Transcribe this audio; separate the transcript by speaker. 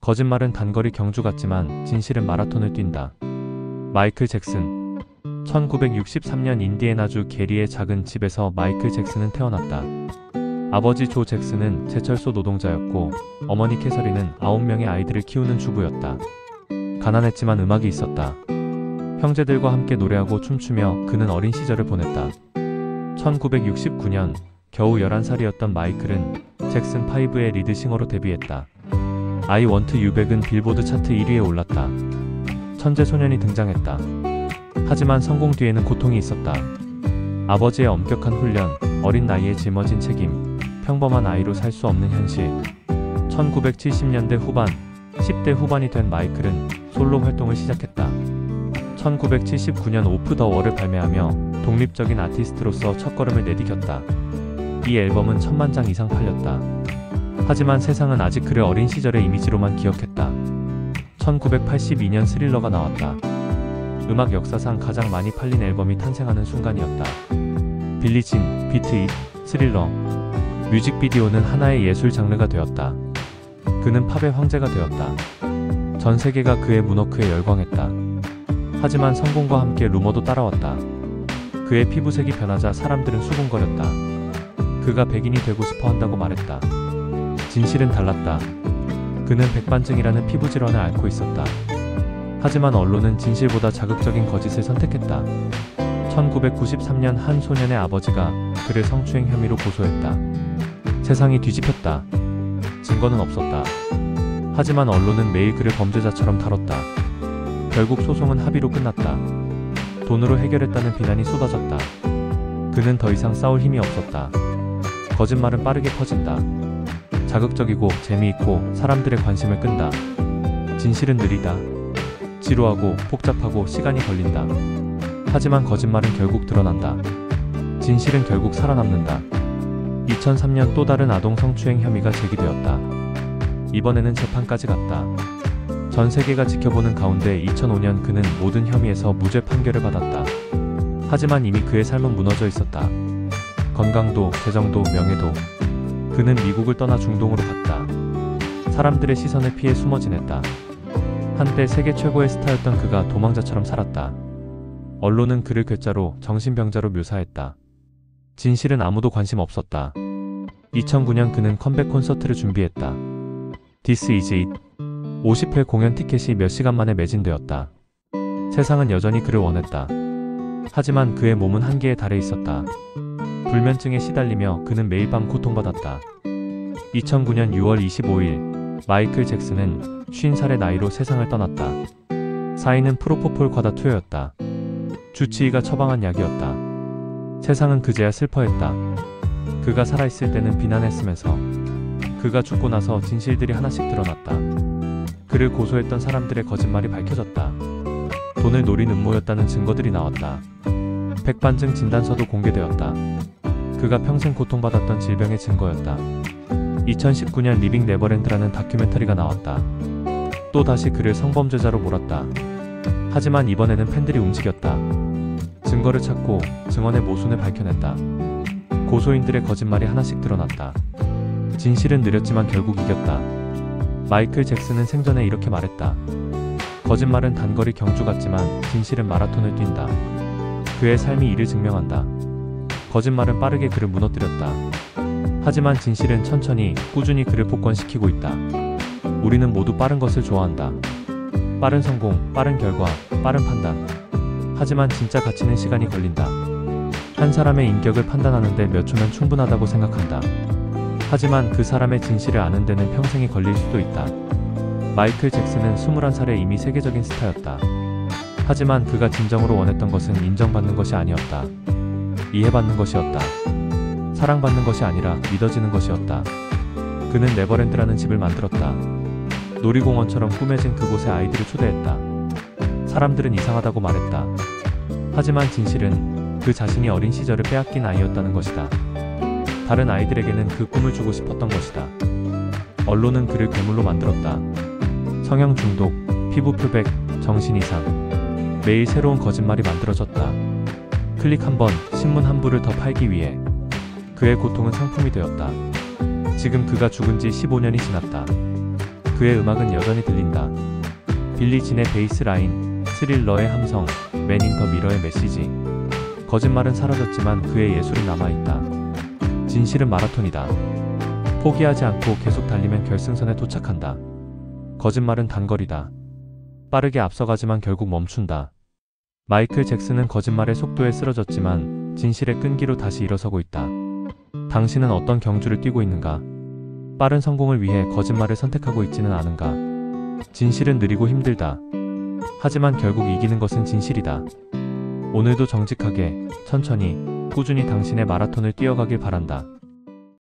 Speaker 1: 거짓말은 단거리 경주 같지만 진실은 마라톤을 뛴다. 마이클 잭슨. 1963년 인디애나주 게리의 작은 집에서 마이클 잭슨은 태어났다. 아버지 조 잭슨은 제철소 노동자였고 어머니 캐서린은 9명의 아이들을 키우는 주부였다. 가난했지만 음악이 있었다. 형제들과 함께 노래하고 춤추며 그는 어린 시절을 보냈다. 1969년 겨우 11살이었던 마이클은 잭슨 5의 리드싱어로 데뷔했다. I Want You Back은 빌보드 차트 1위에 올랐다. 천재 소년이 등장했다. 하지만 성공 뒤에는 고통이 있었다. 아버지의 엄격한 훈련, 어린 나이에 짊어진 책임, 평범한 아이로 살 수 없는 현실. 1970년대 후반, 10대 후반이 된 마이클은 솔로 활동을 시작했다. 1979년 오프 더 월을 발매하며 독립적인 아티스트로서 첫걸음을 내디뎠다. 이 앨범은 1000만 장 이상 팔렸다. 하지만 세상은 아직 그를 어린 시절의 이미지로만 기억했다. 1982년 스릴러가 나왔다. 음악 역사상 가장 많이 팔린 앨범이 탄생하는 순간이었다. 빌리 진, 비트 잇, 스릴러. 뮤직비디오는 하나의 예술 장르가 되었다. 그는 팝의 황제가 되었다. 전 세계가 그의 문워크에 열광했다. 하지만 성공과 함께 루머도 따라왔다. 그의 피부색이 변하자 사람들은 수군거렸다. 그가 백인이 되고 싶어 한다고 말했다. 진실은 달랐다. 그는 백반증이라는 피부 질환을 앓고 있었다. 하지만 언론은 진실보다 자극적인 거짓을 선택했다. 1993년 한 소년의 아버지가 그를 성추행 혐의로 고소했다. 세상이 뒤집혔다. 증거는 없었다. 하지만 언론은 매일 그를 범죄자처럼 다뤘다. 결국 소송은 합의로 끝났다. 돈으로 해결했다는 비난이 쏟아졌다. 그는 더 이상 싸울 힘이 없었다. 거짓말은 빠르게 퍼진다. 자극적이고 재미있고 사람들의 관심을 끈다. 진실은 느리다. 지루하고 복잡하고 시간이 걸린다. 하지만 거짓말은 결국 드러난다. 진실은 결국 살아남는다. 2003년 또 다른 아동 성추행 혐의가 제기되었다. 이번에는 재판까지 갔다. 전 세계가 지켜보는 가운데 2005년 그는 모든 혐의에서 무죄 판결을 받았다. 하지만 이미 그의 삶은 무너져 있었다. 건강도, 재정도, 명예도. 그는 미국을 떠나 중동으로 갔다. 사람들의 시선을 피해 숨어 지냈다. 한때 세계 최고의 스타였던 그가 도망자처럼 살았다. 언론은 그를 괴짜로, 정신병자로 묘사했다. 진실은 아무도 관심 없었다. 2009년 그는 컴백 콘서트를 준비했다. This is it. 50회 공연 티켓이 몇 시간 만에 매진되었다. 세상은 여전히 그를 원했다. 하지만 그의 몸은 한계에 달해 있었다. 불면증에 시달리며 그는 매일 밤 고통받았다. 2009년 6월 25일 마이클 잭슨은 50살의 나이로 세상을 떠났다. 사인은 프로포폴 과다 투여였다. 주치의가 처방한 약이었다. 세상은 그제야 슬퍼했다. 그가 살아있을 때는 비난했으면서 그가 죽고 나서 진실들이 하나씩 드러났다. 그를 고소했던 사람들의 거짓말이 밝혀졌다. 돈을 노린 음모였다는 증거들이 나왔다. 백반증 진단서도 공개되었다. 그가 평생 고통받았던 질병의 증거였다. 2019년 리빙 네버랜드라는 다큐멘터리가 나왔다. 또 다시 그를 성범죄자로 몰았다. 하지만 이번에는 팬들이 움직였다. 증거를 찾고 증언의 모순을 밝혀냈다. 고소인들의 거짓말이 하나씩 드러났다. 진실은 느렸지만 결국 이겼다. 마이클 잭슨은 생전에 이렇게 말했다. 거짓말은 단거리 경주 같지만 진실은 마라톤을 뛴다. 그의 삶이 이를 증명한다. 거짓말은 빠르게 그를 무너뜨렸다. 하지만 진실은 천천히, 꾸준히 그를 복권시키고 있다. 우리는 모두 빠른 것을 좋아한다. 빠른 성공, 빠른 결과, 빠른 판단. 하지만 진짜 가치는 시간이 걸린다. 한 사람의 인격을 판단하는데 몇 초면 충분하다고 생각한다. 하지만 그 사람의 진실을 아는 데는 평생이 걸릴 수도 있다. 마이클 잭슨은 21살에 이미 세계적인 스타였다. 하지만 그가 진정으로 원했던 것은 인정받는 것이 아니었다. 이해받는 것이었다. 사랑받는 것이 아니라 믿어지는 것이었다. 그는 네버랜드라는 집을 만들었다. 놀이공원처럼 꾸며진 그곳에 아이들을 초대했다. 사람들은 이상하다고 말했다. 하지만 진실은 그 자신이 어린 시절을 빼앗긴 아이였다는 것이다. 다른 아이들에게는 그 꿈을 주고 싶었던 것이다. 언론은 그를 괴물로 만들었다. 성형 중독, 피부 표백, 정신 이상. 매일 새로운 거짓말이 만들어졌다. 클릭 한 번, 신문 한 부를 더 팔기 위해. 그의 고통은 상품이 되었다. 지금 그가 죽은 지 15년이 지났다. 그의 음악은 여전히 들린다. 빌리 진의 베이스 라인, 스릴러의 함성, 맨 인 더 미러의 메시지. 거짓말은 사라졌지만 그의 예술은 남아있다. 진실은 마라톤이다. 포기하지 않고 계속 달리면 결승선에 도착한다. 거짓말은 단거리다. 빠르게 앞서가지만 결국 멈춘다. 마이클 잭슨은 거짓말의 속도에 쓰러졌지만 진실의 끈기로 다시 일어서고 있다. 당신은 어떤 경주를 뛰고 있는가? 빠른 성공을 위해 거짓말을 선택하고 있지는 않은가? 진실은 느리고 힘들다. 하지만 결국 이기는 것은 진실이다. 오늘도 정직하게, 천천히, 꾸준히 당신의 마라톤을 뛰어가길 바란다.